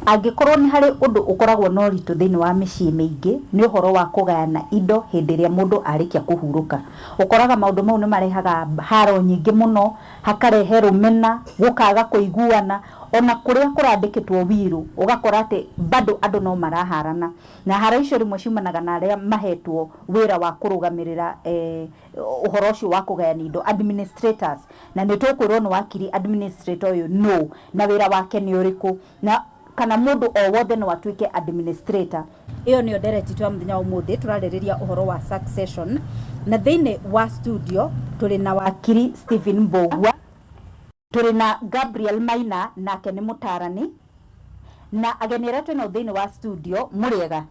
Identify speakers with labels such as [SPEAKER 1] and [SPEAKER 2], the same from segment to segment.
[SPEAKER 1] Angĩkorwo nĩ harĩ ũndũ ũkoragwo no ritũ thĩinĩ wa mĩciĩ mĩingĩ nĩ ũhoro wa kũgayana indo hĩndĩ ĩrĩa mũndũ arĩkia kũhurũka. Ũkoraga maũndũ mau nĩ marehaga haro nyingĩ mũno, hakarehe rũmena, gũkaga kũiguana, ona kũrĩa kũrandĩkĩtwo wiru ũgakora atĩ bado andũ no maraharana, na haro icio rĩmwe ciumanaga na arĩa mahetwo wĩra wa kũrũgamĩrĩra ũhoro ũcio wa kũgayana indo, administrators, na nĩ tũkwĩrwo nĩ wakiri administrator ũyũ no, na wĩra wake nĩ ũrĩkũ, na kana mũndũ o wothe no atuĩke administrator. Iyo nĩyo ndereti twa mũthenya ũmũthĩ tũrarĩrĩria ũhoro wa succession, na thĩinĩ wa studio tũrĩ na wakiri Stephen Mbogua, tũrĩ na Gabriel Maina, nake nĩ mũtarani, na ageni arĩa twĩna thĩinĩ wa studio mũrĩega,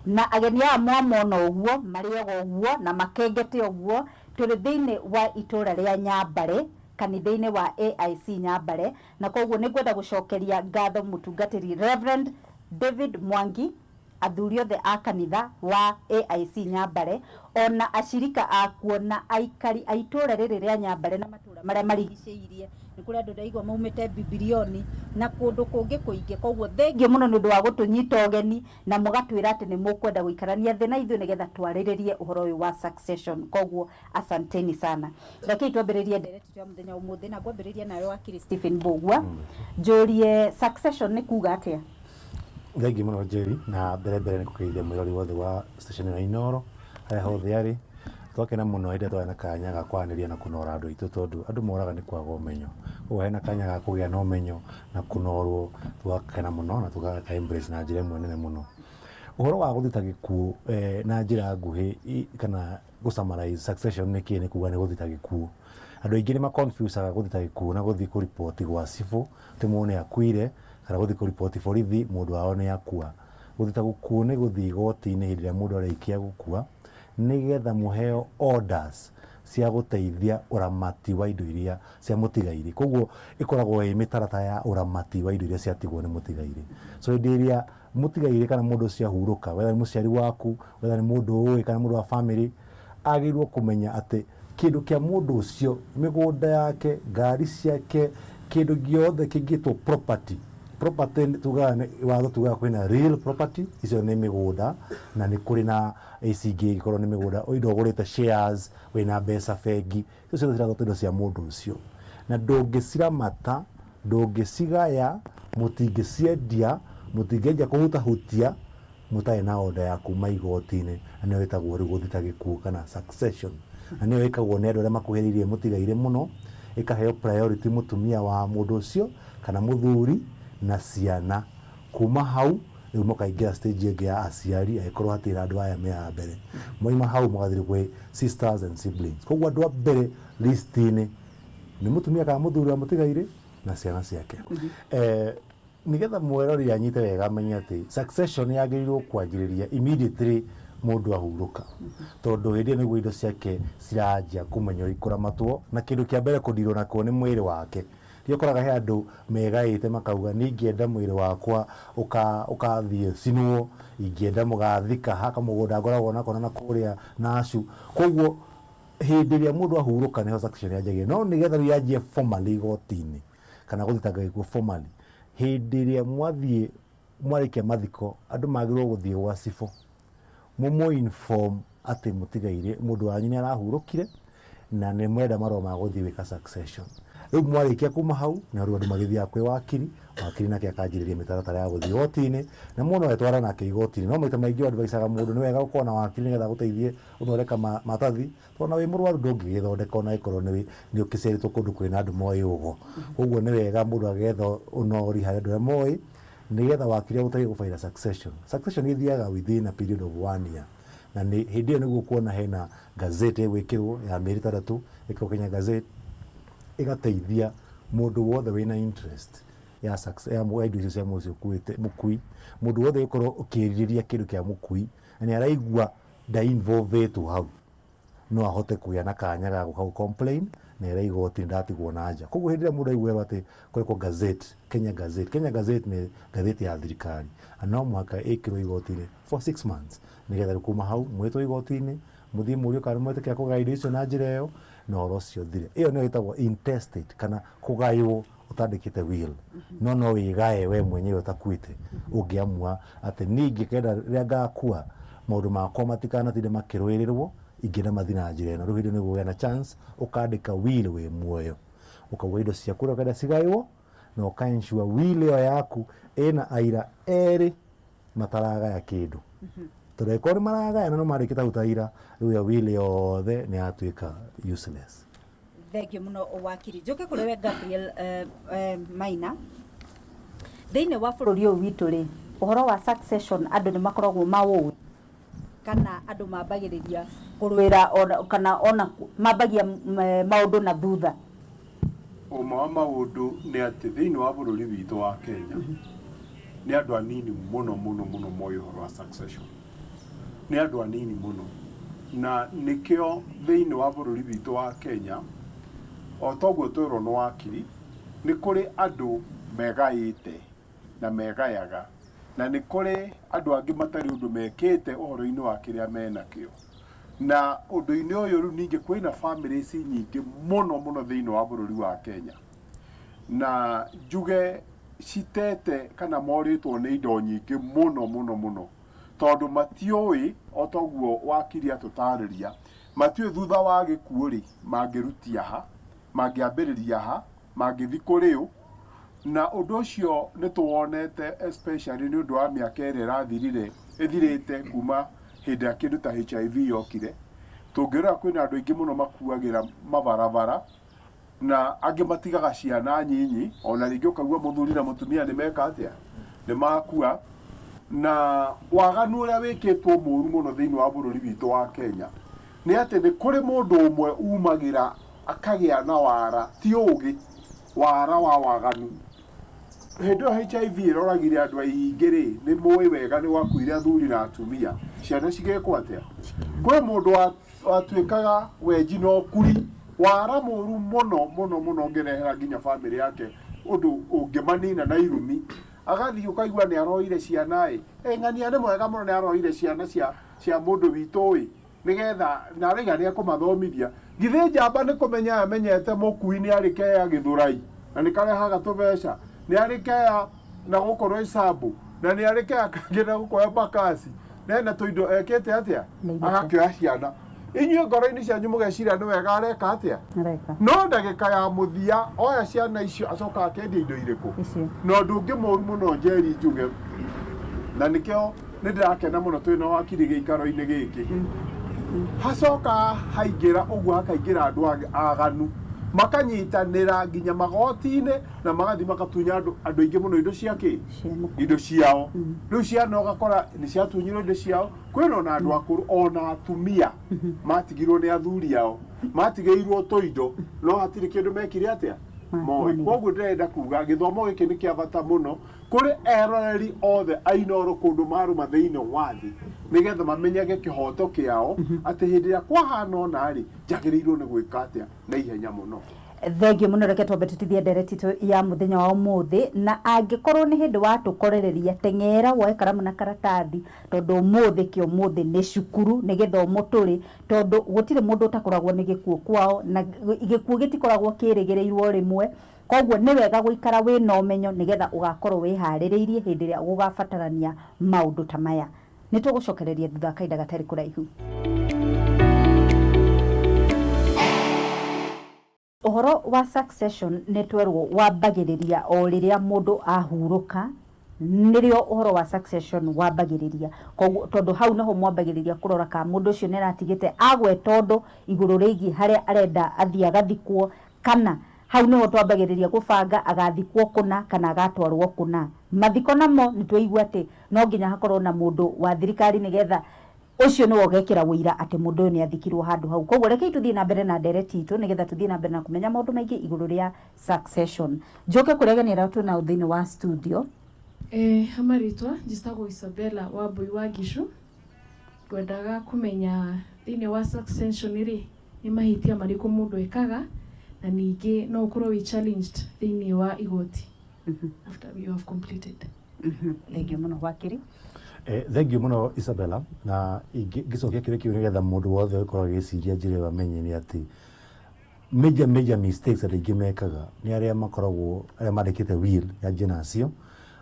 [SPEAKER 1] na ageni aya mwamona ũguo marĩoga ũguo na makengete ũguo, tũrĩ thĩinĩ wa itũra rĩa Nyambare, kanitha-inĩ wa AIC Nyambare, na koguo nĩ ngwenda gũcokeria ngatho mũtungatĩri Reverend David Mwangi, athuri othe a kanitha wa AIC Nyambare, ona ashirika akuo na aikari a itũra rĩrĩ rĩa Nyambare na matũra marĩa marigicĩirie. Nĩ kũrĩ andũ ndaigua maumĩte Bibilioni na kũndũ kũngĩ kũingĩ, koguo thengio mũno nĩ ũndũ wa gũtũnyita ũgeni na mũgatwĩra atĩ nĩ mũkwenda gũikarania thĩ na ithuĩ nĩgetha twarĩrĩrie ũhoro ũyũ wa succession. Koguo asanteni sana. Lakini twambĩrĩrie ndereti twa mũthenya ũmũthĩ, na ngwambĩrĩria nawe wakiri Stephen Mbogua, njũrie succession nĩ kuga atĩa?
[SPEAKER 2] Thengi mũno Jerry, na mbere nĩ kũgeithia mwĩrori wothe wa station ya Inooro harĩa hothe arĩ. Twakena mũno hĩndĩ twena kanya ga kwaranĩria na kũnora andũ aitũ, tondũ andũ moraga nĩ kwaga ũmenyo. Ũguo hena kanya ga kũgĩa na ũmenyo na kũnorwo, twakena mũno na tũgaka embrace na njĩra ĩmwe nene mũno. Ũhoro wa gũthita gĩkuũ na njĩra nguhĩ kana gũsummarize succession nĩ kĩĩ, nĩ kuga nĩ gũthita gĩkuũ. Andũ aingĩ nĩ maconfusaga gũthita gĩkuũ na gũthiĩ kũripoti gwa cibũ atĩ mũndũ nĩ akuire, kana gũthiĩ kũripoti borithi mũndũ wao nĩ akua. Gũthita gĩkuũ nĩ gũthiĩ igoti-inĩ hĩndĩ ĩrĩa mũndũ arĩkia gũkua, nĩgetha mũheo orders cia gũteithia ũramati wa indo iria cia mũtigairĩ. Koguo ĩkoragwo ĩ mĩtaratara ya ũramati wa indo iria ciatigwo nĩ mũtigairĩ. So hĩndĩ ĩrĩa mũtigairĩ kana mũndũ ũcio ahurũka, whether nĩ mũciari waku, whether nĩ mũndũ ũĩ kana mũndũ wa family, agĩrĩirwo kũmenya atĩ kĩndũ kĩa mũndũ ũcio, mĩgũnda yake, ngari ciake, kĩndũ gĩothe kĩngĩtwo property. Property tugaga watho tugaga kwĩna real property, icio nĩ mĩgũnda, na nĩ kũrĩ na ACG ikorwo nĩ mĩgũnda, indo ũgũrĩte shares, wĩna mbeca bengi, icio ciothe ciratwo indo cia mũndũ ũcio. Na ndũngĩciramata, ndũngĩcigaya, mũtingĩciendia, mũtingĩendia kũhutahutia, mũtarĩ na order ya kuma igoti-inĩ, na nĩyo ĩtagwo rĩu gũthita gĩkuũ kana succession. Na nĩyo ĩkagwo nĩ andũ arĩa makuhĩrĩirie mũtigairĩ mũno, ĩkaheo priority mũtumia wa mũndũ ũcio kana mũthuri na ciana. Kuma hau rĩu mũkaingĩra stage ĩngĩ ya aciari, angĩkorwo hatirĩ andũ aya me a mbere. Moima hau mũgathiĩ kwĩ sisters and siblings. Koguo andũ a mbere list-inĩ nĩ mũtumia kana mũthuri wa mũtigairĩ na ciana ciake. Nĩgetha mwĩrori anyite wega amenye atĩ succession yagĩrĩirwo kwanjĩrĩria immediately mũndũ ahurũka, tondũ hĩndĩ ĩyo nĩguo indo ciake ciranjia kũmenywo ikũramatwo, na kĩndũ kĩa mbere kũndirwo nakwo nĩ mwĩrĩ wake. Nĩ ũkoraga he andũ megaĩte makauga ningĩenda mwĩrĩ wakwa ũkathiĩ cinwo, ingĩenda mũgathika haka mũgũnda ngoragwo nako na kũrĩa na acu. Koguo hĩndĩ ĩrĩa mũndũ ahurũka nĩho succession yanjagia. No nĩgetha yanjie formally igoti-inĩ kana gũthitanga gĩkuũ formally, hĩndĩ ĩrĩa mwathiĩ mwarĩkia mathiko, andũ magĩrĩirwo gũthiĩ gwa cibũ mũmũ-inform atĩ mũtigairĩ mũndũ wanyu nĩ arahurũkire na nĩ mwenda marũa ma gũthiĩ gwĩka succession. Rĩu mwarĩkia kuma hau na andũ magĩthiaga kwĩ wakiri, wakiri nake akanjĩrĩria mĩtaratara ya gũthiĩ igoti-inĩ, na mũndũ no etwara nake igoti-inĩ. No maita maingĩ advice-aga mũndũ nĩ wega gũkorwo na wakiri nĩgetha gũteithie gũthondeka maratathi, tondũ na wĩ mũrwaru ndũngĩgĩthondeka ona ĩkorwo nĩ ũkĩciarĩtwo kũndũ kwĩna andũ moĩ ũgo. Koguo nĩ wega mũndũ agetha ũnori harĩ andũ arĩa moĩ, nĩgetha wakiri agũteithie gũbaida succession. Succession ĩthiaga within a period of 1 year. Na hĩndĩ ĩyo nĩguo kuona hena gazette ĩgwĩkĩrwo ya mĩeri 3 ĩkĩrwo Kenya Gazette, ĩgateithia mũndũ wothe wĩna interest ya success ya indo icio cia mũciĩ ũkuĩte mũkui, mũndũ wothe ũkorwo ũkĩrirĩria kĩndũ kĩa mũkui na nĩ araigua involvetwo hau, no ahote kũgĩa na kanya ga gũka complain na ĩra igoti ndatigwo na nja. Koguo hĩndĩ ĩrĩa mũndũ aiguaga atĩ kũrĩkwo Gazette, Kenya Gazette. Kenya Gazette nĩ ngathĩti ya thirikari, no mũhaka ĩkĩrwo igoti-inĩ for 6 months, nĩgetha kuma hau mwĩtwo igoti-inĩ, mũthiĩ mũrio kana mwĩtĩkĩra kũgaya indo icio na njĩra ĩyo na ũhoro ũcio thire. Ĩyo nĩyo ĩtagwo intestate kana kũgaywo utandikite will no wigae we mwenyewe utakuite ungiamua ati ningi kenda ria ngakua maundu makwa matikana tinde makirwirirwo ingina mathina njira ino ruhindi ni gugena chance ukandika will we muoyo ukauga indo cia kura kada sigaiwo na ukaensure will yo yaku ena aira eri mataraga ya kindu turekori maraga no marikita utaira riu will yothe ni atuika useless.
[SPEAKER 1] Thengio muno wakiri njoke kurewe Gabriel Maina thiini wa bururi uyu witu ri uhoro wa succession andu ni makoragwo mawu kana andu mambagiriria kurwira kana ona mambagia maundu na thutha.
[SPEAKER 3] Uma wa maundu ni ati thiini wa bururi witu wa Kenya ni andu anini muno moyo uhoro wa succession ni andu anini muno na nikio thiini wa bururi witu wa Kenya o toguo twirwo no wakiri ni kuri andu megaite na megayaga na ni kuri andu angi matari undu mekite uhoro-ini wa kiria menakio na undu-ini uyu ru ningi kwina families nyingi muno thiini wa bururi wa Kenya na njuge citete kana moritwo ni indo nyingi muno tondu matioi o toguo wakiri atutariria matioi thutha wa gikuo ri mangirutia ha mangiambiriria ha mangithi kuriu na undu ucio ni tuwonete especially ni undu wa miaka iri ithirite kuma hindi ya kindu ta HIV yokire tungirora kwina andu aingi muno makuagira mabarabara na angi matigaga ciana nyinyi ona ringi ukagua muthuri na mutumia ni meka atia ni makua na waganu uria wikitwo muru muno thiini wa bururi witu wa Kenya ni ati ni kuri mundu umwe umagira akagia na wara ti ugi wara wa waganu hendo HIV iroragire andu aingiri ni muwi wega ni wakuire athuri na atumia ciana cigekwo atia kwe mundu atuikaga weji no kuri wara muru muno ngerehera nginya family yake undu ungimanina na irumi agathi ukaigua ni aroire ciana ng'ania ni mwega muno ni aroire ciana cia mundu witoi nigetha na riga ni akumathomithia githe njamba ni kumenya amenyete mukui ni arike ya githurai na ni karehaga tubeca ni arike ya na gukorwo isabu na ni arike ya kagina gukoya bakasi na tuindo ekete atia agakioya ciana inyuĩ ngoro-inĩ cianyu mũgeciria nĩ wega areka atia no ndagĩka ya mũthia oya ciana icio acoka akendia indo irĩkũ na ũndũ ũngĩ mũru mũno Njeri njuge na nĩkĩo nĩ ndĩrakena mũno twĩna wakiri gĩikaro-inĩ gĩkĩ hacoka haingĩra ũguo hakaingĩra andũ aganu makanyitanĩra nginya magoti-inĩ na magathi magatunya andũ aingĩ mũno indo ciake indo ciao rĩu ciana ũgakora nĩ ciatunyirwo indo ciao kwĩna ona andũ akũrũ ona atumia matigirwo nĩ athuri ao matigĩirwo tũindo no hatirĩ kĩndũ mekire atia moĩ koguo ndĩrenda kuga gĩthomo gĩkĩ nĩ kĩa bata mũno kũrĩ eroreri othe ainoro kũndũ marũma thĩinĩ wa thĩ nigetha mamenyage kĩhoto kĩao atĩ hĩndĩ ĩrĩa kwahana ona rĩ njagĩrĩirwo nĩ gwĩka atĩa na ihenya mũno.
[SPEAKER 1] Thengio muno reke twambe tutithie ndereti ya muthenya wa umuthi na angikorwo ni hindi wa tukorereria teng'era woe karamu na karatathi tondu umuthi ki umuthi ni cukuru ni githomo turi tondu gutire mundu utakoragwo ni gikuo kwao na gikuo gitikoragwo kirigireirwo rimwe koguo ni wega guikara wina umenyo nigetha ugakorwo wihaririirie hindi ria ugabatarania maundu ta maya ni tugucokereria thutha kaida gatari kuraihu. Uhoro wa succession netwerwo wambagiriria o riria mundu ahuruka nirio uhoro wa succession wambagiriria tondu hau naho mwambagiriria kurora ka mundu ucio neratigite agwe tondu iguru rigi haria arenda athii agathikwo kana hau niho twambagiriria gubanga agathikwo kuna kana agatwarwo kuna mathiko namo nitweigua ati no nginya hakorwo na mundu wa thirikari nigetha ucio ni wogekira wira ati mundu ni athikirwo handu hau koguo reke tuthie na mbere na ndereti itu nigetha tuthie na mbere na kumenya maundu maingi iguru ria succession njoke kureganira tu na uthini wa studio
[SPEAKER 4] hamaritwa njistagwo Isabella Wambui wa Gishu ngwendaga kumenya thini wa succession ri ni mahitia mariku mundu ekaga na ningi no ukorwo wi challenged thini wa igoti after you have completed.
[SPEAKER 1] Thank you muno wakiri.
[SPEAKER 2] Thank you muno Isabella na gicokia kire kiu nigetha mundu wothe ukorwo giciria njire bamenye ni ati major mistakes that they mekaga ni aria makoragwo aria mandikite will ya Genacio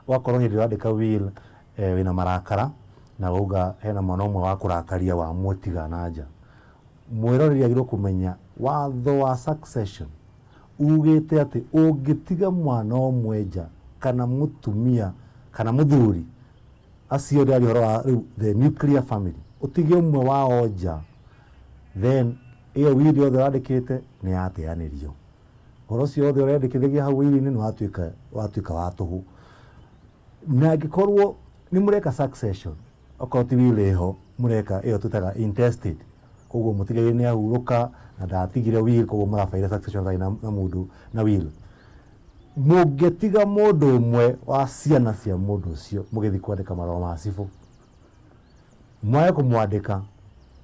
[SPEAKER 2] wakorwo hindi wandika will wina marakara na uga hena mwana umwe wa kurakaria wa mutiga nanja mwiroreri agirwo kumenya watho wa succession ugite ati ungitiga mwana omweja kana mutumia kana muthuri acio ndari horo wa the nuclear family utige umwe wa oja then iyo wili othe wandikite ni ateanirio horo cio othe urendikithagia hau wili-ini ni watuika wa tuhu na angikorwo ni mureka succession okoti wili ho mureka iyo tutaga intestate koguo mutigaire ni ahuruka na ndatigire will koguo murafaire succession thai na mundu na will mugetiga mundu umwe wa ciana cia mundu ucio mugithi kwandika marua ma cibu mwae kumwandika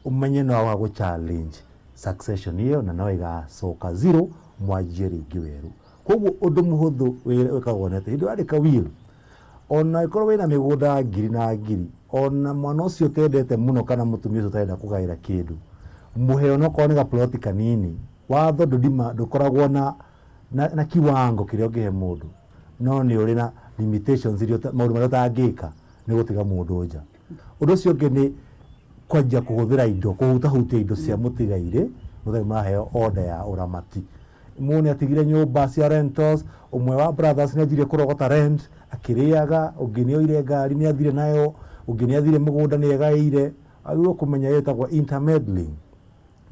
[SPEAKER 2] umenye no wa challenge succession iyo na no igacoka zero mwanjie ringi weru koguo undu muhuthu wikagwo nete hindu andika will ona ikorwo wina migunda ngiri na ngiri ona mwana ucio tendete muno kana mutumia ucio tarenda kugaira kindu muheo no konega plot kanini watho ndukoragwo na kiwango kiria ungihe mundu no ni uri na limitations iria maundu maria utangika ni gutiga mundu nja undu ucio ungi ni kwanja kuhuthira indo kuhutahutia indo cia mutigaire muthari maheo order ya uramati mune atigire nyumba cia rentals umwe wa brothers ni athire kurogota rent akiriaga ungini oire ngari ni athire nayo ungini athire mugunda ni egaire agirwo kumenya yetagwo intermeddling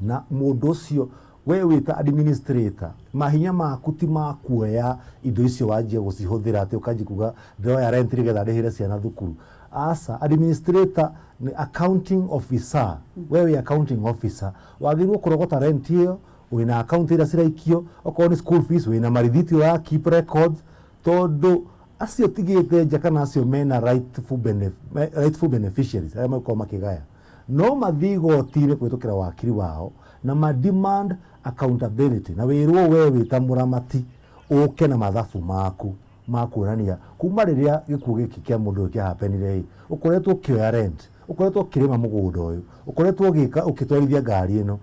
[SPEAKER 2] na mundu ucio we wita administrator mahinya maku ti makuoya indo icio wanjie gucihuthira ati ukanji kuga ndoya rent rigetha ndihire ciana thukuru asa administrator ni accounting officer wewe accounting officer wagirwo kurogota rent hiyo wina account ira ciraikio okorwo ni school fees wina marithiti wa keep records tondu acio tigite nja kana acio mena rightful beneficiaries aya makorwo makigaya no mathigo tire kwitukira wakiri wao na ma demand accountability na wirwo we wita muramati uke na mathabu makuonania kuma riria gikuo giki kia mundu kia hapenire ukoretwo kioya rent ukoretwo kirima mugunda uyu ukoretwo gika ukitwarithia ngari ino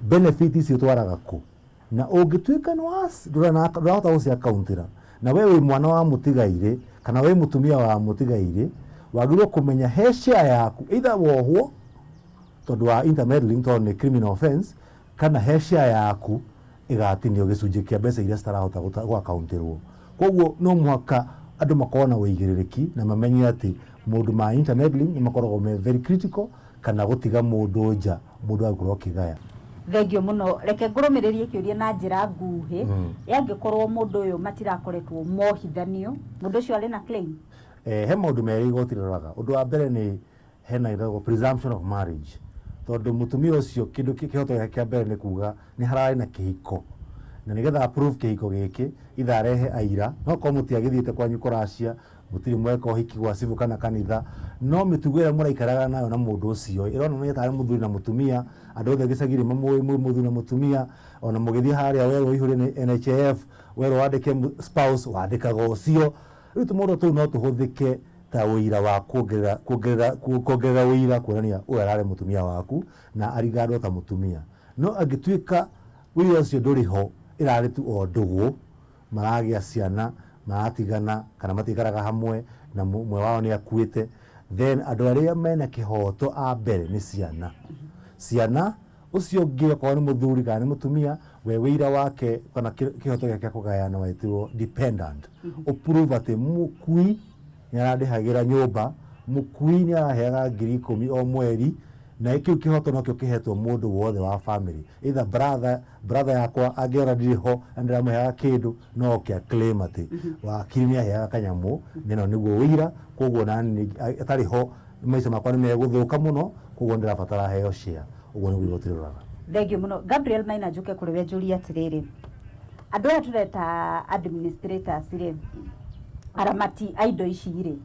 [SPEAKER 2] benefit icio twaraga ku na ungituika no as ndurahota gucia accountira na wewe mwana wa mutigaire kana we mutumia wa mutigaire wagirwo kumenya he share yaku either wohwo tondu wa intermeddling tondu ni criminal offense kana he share yaku igatinio gicunji kia mbeca iria citarahota gwa-accountirwo koguo no mwaka andu makona uigiririki na mamenye ati mundu ma intermeddling ni makoragwo me very critical kana gutiga mundu nja mundu agurwo kigaya
[SPEAKER 1] thengio muno reke ngurumiririe kiuria na njira nguhi yangikorwo mundu uyu matirakoretwo mohithanio mundu ucio ari na claim
[SPEAKER 2] he maundu meri igotiraga undu wa mbere ni hena irago presumption of marriage tondu mutumia ucio kindu kihoto kia mbere ni kuga ni harari na kihiko na nigetha approve kihiko giki itharehe aira no ko mutiagithiite kwanyu kuracia mutiri mweka uhiki gwa civu kana kanitha no mitugwira muraikaraga nayo na mundu ucio irona ni tare muthuri na mutumia andu othe gicagiri mamwe muthuri na mutumia ona mugithia haria wewe ihuri ni NHF wewe wandike spouse wandikaga ucio ritu mundu tu no tuhuthike ta uira wa kuongerera uira kuonania urarare mutumia waku na arigado ta mutumia no agituika uira ucio nduri ho irari tu o ndugu maragia ciana maratigana kana matigaraga hamwe na mwe wao ni akuite then andu aria mena kihoto a mbere ni ciana ucio ngi ko ni muthuri kana ni mutumia we wira wake kana kihoto giake kugayana waitwo dependent uprove ati mukui nyarandihagira nyumba mukui ni araheaga 10,000 o mweri na ikiu kihoto nokio kihetwo mundu wothe wa family either brother yakwa angiora ndiriho andiramuheaga kindu no kia claim ati wakiri ni aheaga kanyamu nino niguo wira koguo nani atari ho maica makwa ni meguthuka muno koguo ndirabatara heo share uguo niguo igotiriraga
[SPEAKER 1] thengio muno Gabriel Maina njuke kuri we Julia tiriri andu aya tureta administrators ri aramati aido ici ri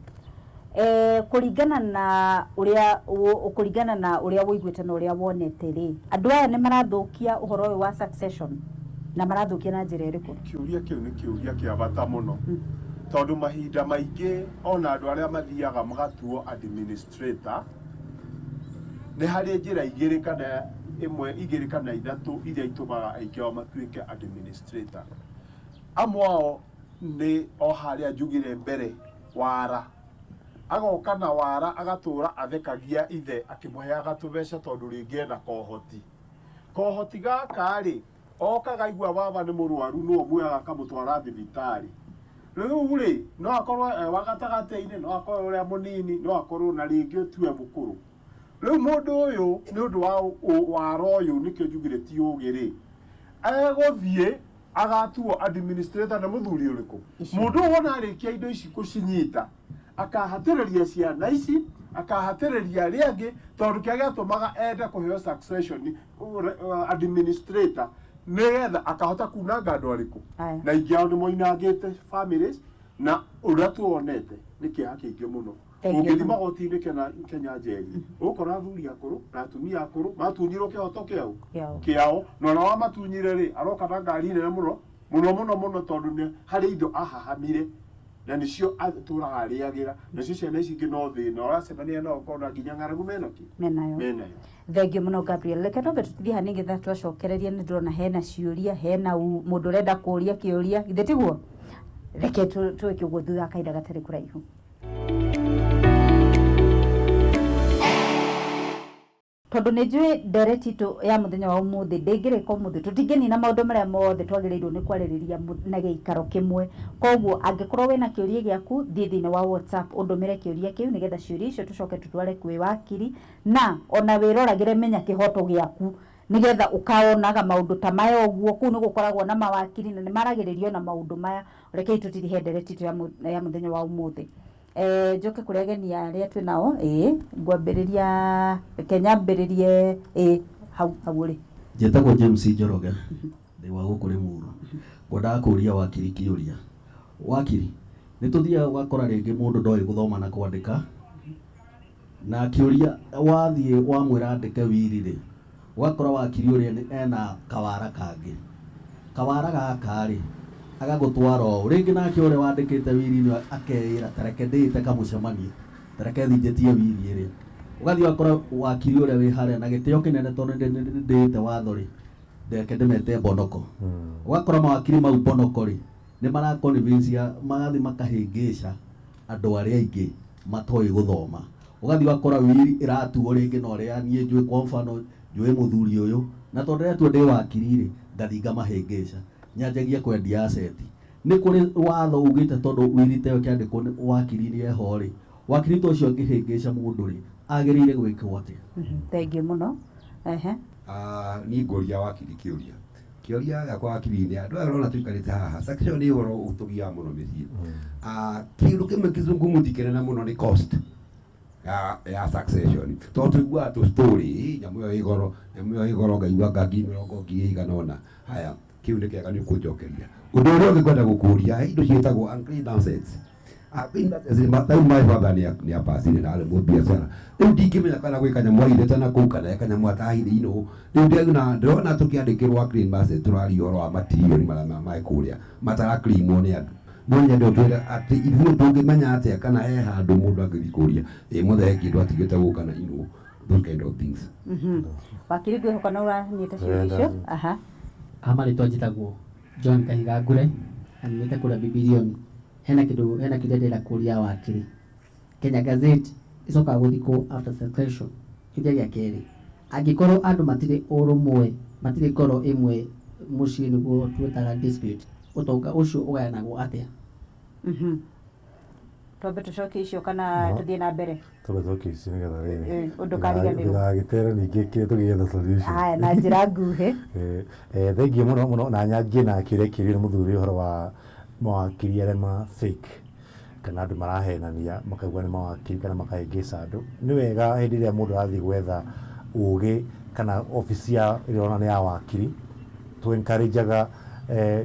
[SPEAKER 1] kuringana na uria woiguite na uria wonete ri andu aya ni marathukia uhoro uyu wa succession na marathukia na njira iriku
[SPEAKER 3] kiuria kiu ni kiuria kia bata muno tondu mahinda maingi ona andu aria mathiaga magatuo administrator ni hari njira igiri kana imwe igiri kana ithatu iria itumaga aingĩ ao matuĩke administrator. Amwe ao nĩ o harĩa njugire mbere Wara, agoka na Wara agatũra athekagia ithe akĩmũheaga tũbeca tondũ rĩngĩ ena kohoti gaka rĩ oka gaigua baba nĩ mũrwaru no muoyaga akamũtwara thibitarĩ. Rĩu rĩ no akorwo wa gatagatĩ-inĩ, no akorwo ũrĩa mũnini, no akorwo na rĩngĩ tue mũkũrũ. Rĩu mũndũ ũyũ nĩ ũndũ wa Wara ũyũ nĩkĩo njugire ti ũgĩ rĩ egũthiĩ agatuo administrator na mũthuri ũrĩkũ. Mũndũ ũyũ wona arĩkia indo ici gũcinyita akahatĩrĩria ciana ici, akahatĩrĩria arĩa angĩ, tondũ kĩrĩa gĩatũmaga ende kũheo succession administrator nĩgetha akahota kunanga andũ arĩkũ. Na ingĩ ao nĩmoinangĩte families, na ũrĩa tuonete nĩ kĩeha kĩingĩ mũno. Ũngĩthi magoti-inĩ Kenya njeri ũkora athuri akũrũ na atumia akũrũ matunyirwo kĩhoto kĩao, na ona wamatunyire rĩ aroka na ngari nene mũno tondũ nĩ harĩ indo ahahamire na nĩcio atũraga arĩagĩra, nacio ciana ici ingĩ no thĩna ũracemania nao ũkona nginya ng'aragu menayo.
[SPEAKER 1] Thengiũ mũno Gabriel, reke twambe tũthiĩ ha nĩgetha twacokereria. Nĩ ndĩrona hena ciũria, hena mũndũ ũrenda kũũria kĩũria, githĩ tiguo? Reke twĩke ũguo thutha wa kahinda gatarĩ kũraihu. Tondũ nĩ njũĩ ndereti itũ ya mũthenya wa ũmũthĩ ndĩngĩrĩka ũmũthĩ, tũtingĩnina maũndũ marĩa mothe twagĩrĩirwo nĩ kwarĩrĩria na gĩikaro kĩmwe. Koguo angĩkorwo wĩna kĩũria gĩaku thiĩ thĩinĩ wa WhatsApp ũndũmĩre kĩũria kĩu nĩgetha ciũria icio tũcoke tũtware kwĩ wakiri, na ona wĩroragĩre menya kĩhoto gĩaku nĩgetha ũkaonaga maũndũ ta maya ũguo. Kũu nĩ gũkoragwo na mawakiri na nĩ maragĩrĩrio na maũndũ maya. Rekei tũtirihe ndereti itũ ya mũthenya wa ũmũthĩ. Njoke kũrĩ ageni arĩa twĩ nao. Ngwambĩrĩria Kenya mbĩrĩrie hau ũrĩ.
[SPEAKER 5] Njĩtagwo James Njoroge ndĩ wa gũkũ Limuru. Ngwendaga kũria wakiri kĩũria. Wakiri, nĩ tũthiaga ũgakora rĩngĩ mũndũ ndoĩ gũthoma na kwandĩka, na kĩũria wathiĩ wamwĩra andĩke wiri rĩ ũgakora wakiri ũrĩa ena kawara kangĩ. Kawara gaka rĩ agagũtwara ũũ rĩngĩ nake ũrĩa wandĩkĩte wiri-inĩ akeĩra tareke ndĩte kamũcemanio, tareke thinjĩtie wiri ĩrĩa. Ũgathiĩ ũgakora wakiri ũrĩa wĩ harĩa na gĩtĩo kĩnene tondũ ndĩte watho rĩ ndeke ndĩmete mbonoko. Ũgakora mawakiri mau mbonoko rĩ nĩ maraconvince magathiĩ makahĩngĩca andũ arĩa aingĩ matoĩ gũthoma. Ũgathiĩ ũgakora wiri ĩratuo rĩngĩ na ũrĩa niĩ njũĩ kwa mfano njũĩ mũthuri ũyũ, na tondũ rĩatua ndĩ wakiri rĩ ngathiĩ ngamahĩngĩca nyanjagia kwendia asset. Nĩ kũrĩ watho ugĩte tondũ wiri teo kĩandĩkwo nĩ wakiri eho rĩ wakiri ta ũcio angĩhĩngĩca mũndũ rĩ agĩrĩire gwĩkwo atĩa?
[SPEAKER 1] Thengiũ mũno.
[SPEAKER 6] Niĩ ngũria wakiri kĩũria gĩakwa wakiri-inĩ andũ aya ũrona tũikarĩte haha succession nĩ ũhoro ũtũgiaga mũno mĩciĩ. Kĩndũ kĩmwe kĩzungu mũtikenena mũno nĩ cost ya succession, tondũ tũiguaga tũ story nyamũ ĩyo ĩ goro ngaigua ngaki 20,000 ona. Haya kĩu nĩ kĩega nĩ ũkũnjokeria. Ũndũ ũrĩa ũngĩ ngwenda gũkũria indo ciĩtagwo unclaimed assets. Rĩu my father nĩ abacire na arĩ mũbiacara. Rĩu ndingĩmenya kana gwĩ kanyamũ airĩte na kũu kana kanyamũ atahire inũ. Rĩu ndĩrona tũkĩandĩkĩrwo unclaimed assets tũraria ũhoro wa material marĩa maĩ kũrĩa matarakrimwo nĩ andũ. No nyende ũtwĩre atĩ ithuĩ tũngĩmenya atĩa kana he handũ mũndũ angĩthiĩ kũria mũthee kĩndũ atigĩte gũka na those kind of things.
[SPEAKER 1] Wakiri ngwĩhoka no ũranyita ciũria icio.
[SPEAKER 7] Marĩtwa njĩtagwo John Kahiga Ngure na nĩmĩte kũrĩa Bibilioni. Hena kĩndũ ndĩrenda kũria wakiri. Kenya Gazette icokaga gũthikwo after succession. Kĩũria gĩa kerĩ, angĩkorwo andũ matirĩ ũrũmwe matirĩ ngoro ĩmwe mũciĩ nĩguo twĩtaga dispute, ũtonga ũcio ũgayanagwo atĩa?
[SPEAKER 1] Twambe tũcokie icio kana tũthiĩ na mbere?
[SPEAKER 2] Twambe tũcokie icio nĩgetha rĩrĩ
[SPEAKER 1] ũndũ kariganĩrwo
[SPEAKER 2] ndũgagĩtere ningĩ tũgĩetha solution.
[SPEAKER 1] Haya na njĩra nguhĩ.
[SPEAKER 2] Thengiũ mũno na nyanjie na kĩũria kĩrĩa nĩ mũthuri ũhoro wa mawakiri arĩa fake kana andũ marahenania makaigua nĩ mawakiri kana makahĩngĩca andũ. Nĩ wega hĩndĩ ĩrĩa mũndũ arathiĩ gwetha ũgĩ kana obici ĩrĩa ona nĩ ya wakiri to encourageaga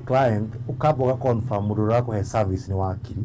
[SPEAKER 2] client ukamba ũga-confirm mũndũ ũrakũhe service nĩ wakiri,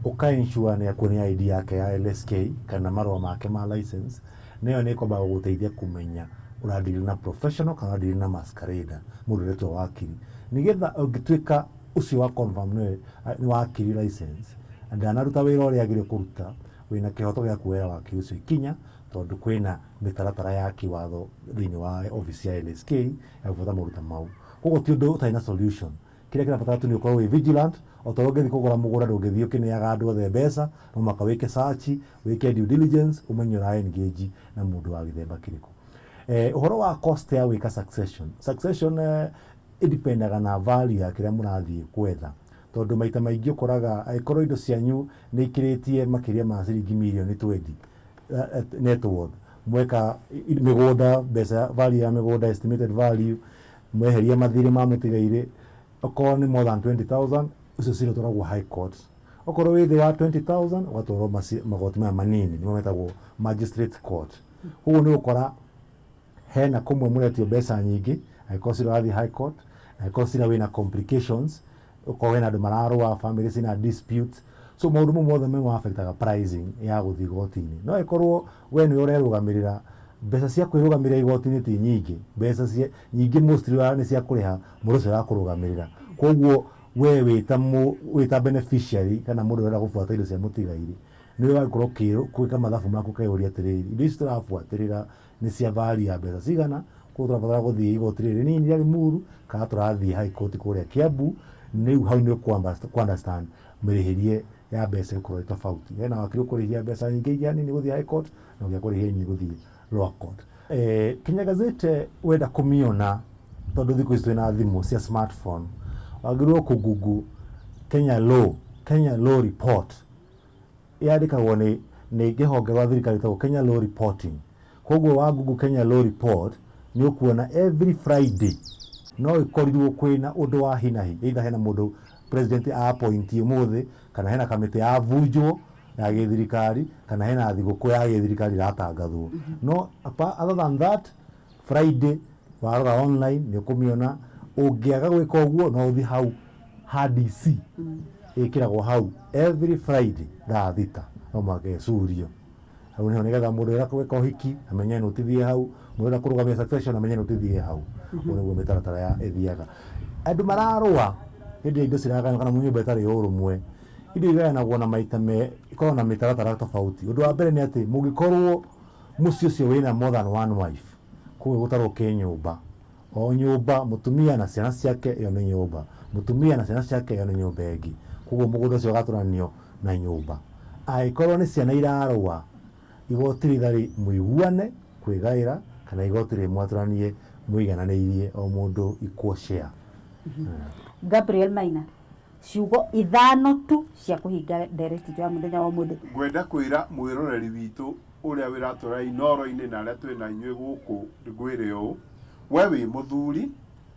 [SPEAKER 2] ũka-ensure nĩ akuonia ID yake ya LSK kana marũa make ma license. Nĩyo nĩ ĩkwamba gũgũteithia kũmenya ũradili na professional kana ũradili na masquerader mũndũ ũretwo wakiri. Nĩgetha ũngĩtuĩka ũcio wa confirm nĩ wakiri license ndanaruta wĩra ũrĩa agĩrĩire kũruta, wina kihoto gya kuoya waki ucio ikinya tondu kwina mitaratara ya kiwatho thiini wa office ya LSK ya gubata maruta mau koguo ti undu utaina solution kiria kirabatara tu ni ukorwo wi vigilant otorwo ngithi kugura mugura ndungithi ukineaga andu othe mbeca no maka wike search wike due diligence umenye ura engage na mundu wa githemba kiriku uhoro wa cost ya wika succession idipendaga na value ya kiria murathii kwetha tondu maita maingi ukoraga aikorwo indo cianyu ni ikiritie makiria ma ciringi milioni 20 net worth mweka migunda mbeca value ya migunda estimated value mweheria mathiri ma mutigaire okorwo ni more than 20,000 ucio cira twaragwo high court okorwo wi thi wa 20,000 ugatwarwo magoti maya manini nimo metagwo magistrate court huo ni ukora hena kumwe muretio mbeca nyingi aikorwo cira wathi high court aikorwo cira wina complications ukorwo wina andu mararua family cina dispute so maundu mothe me affectaga pricing ya guthi igoti-ini no ikorwo we ni urerugamirira mbeca cia kwirugamirira igoti-ini ti nyingi mbeca cia nyingi mostly ni cia kuriha mundu ucio akurugamirira koguo we wita beneficiary kana mundu urenda gubuata indo cia mutigairi ni we wakorwo kwika mathabu maku kaiuria atiriri indo ici turabuatirira ni cia value ya mbeca cigana koguo turabatara guthii igoti riri nini ria Limuru kana turathii high court kuria Kiambu ni hau ni ku understand mirihirie ya mbeca ikorwo tofauti hena wakiri kurihia mbeca nyingi iria nini guthii high court na ugia kurihia nyingi guthii lower court Kenya Gazette wenda kumiona tondu thiku ici twina thimu cia smartphone wagirwo ku Google Kenya law report yandikagwo ni gihonge gwa thirikari tagwo Kenya Law Reporting koguo wa Google Kenya Law Report ni ukuona every Friday no ikorirwo kwina undu wa hinahi either hena mundu president appoint umuthi kana hena kamiti ya vunjwo ya githirikari kana hena thiguku ya githirikari ratangathwo no other than that Friday warora online ni ukumiona ungiaga gwika uguo no uthi hau HDC ikiragwo hau every Friday thaa thita no magecurio hau ni getha mundu era gwika uhiki amenye no tithie hau mundu kurugamia succession amenye no tithie hau uguo mitaratara ya ethiaga andu mararua hindi indo ciragana kana munyumba itari urumwe indo igayanagwo na maita me ikorwo na mitaratara tofauti undu wa mbere ni ati mugikorwo mucio cio wina more than one wife kuwe gutarwo kinyumba o nyumba mutumia na ciana ciake iyo ni nyumba mutumia na ciana ciake iyo ni nyumba ingi kuguo mugunda ucio gaturanio na nyumba aikorwo ni ciana irarua igoti rithari muiguane kwigaira kana igoti ri mwaturanie muigananirie o mundu equal share
[SPEAKER 1] Gabriel Maina ciugo ithano tu cia kuhinga direct ya muthenya wa mundu
[SPEAKER 3] ngwenda kwira mwiroreri witu uria wiratura inoro-ini na aria twina inyue guku ngwire u we wi muthuri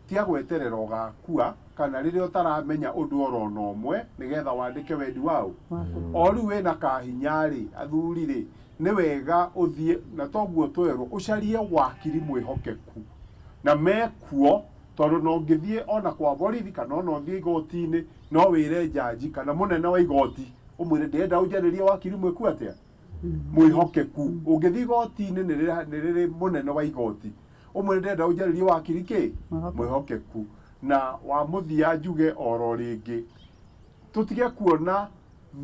[SPEAKER 3] tia gweterera ugakua kana riria utaramenya undu orona umwe nigetha wandike wendi wau o riu wina kahinyari athuri ri ni wega uthie na toguo twerwo ucarie wakiri mwihokeku na mekuo tondu no ngithie ona kwa borithi kana no thie igoti-ini no wire jaji kana munene wa igoti umwire ndenda unjaririe wakiri mweku atia mwihokeku ungithie igoti-ini ni riri munene wa igoti umwire ndenda unjaririe wakiri ki mwihokeku na wa muthia njuge oro ringi tutige kuona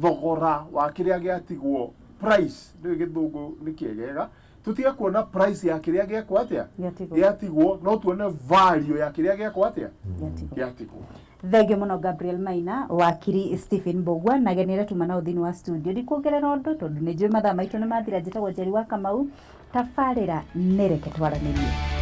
[SPEAKER 3] thogora wa kiria giatigwo price ni githungu ni kiegega tutige kuona price ya kiria giakwa atia giatigwo no tuone value ya kiria giakwa atia giatigwo
[SPEAKER 1] thenge muno Gabriel Maina wakiri Stephen Mbogwa na genera tumana uthini wa studio ndikuongerera undu tondu ni njui mathaa maitu ni mathira njitagwo Njeri wa Kamau tafarira nereke twaranirie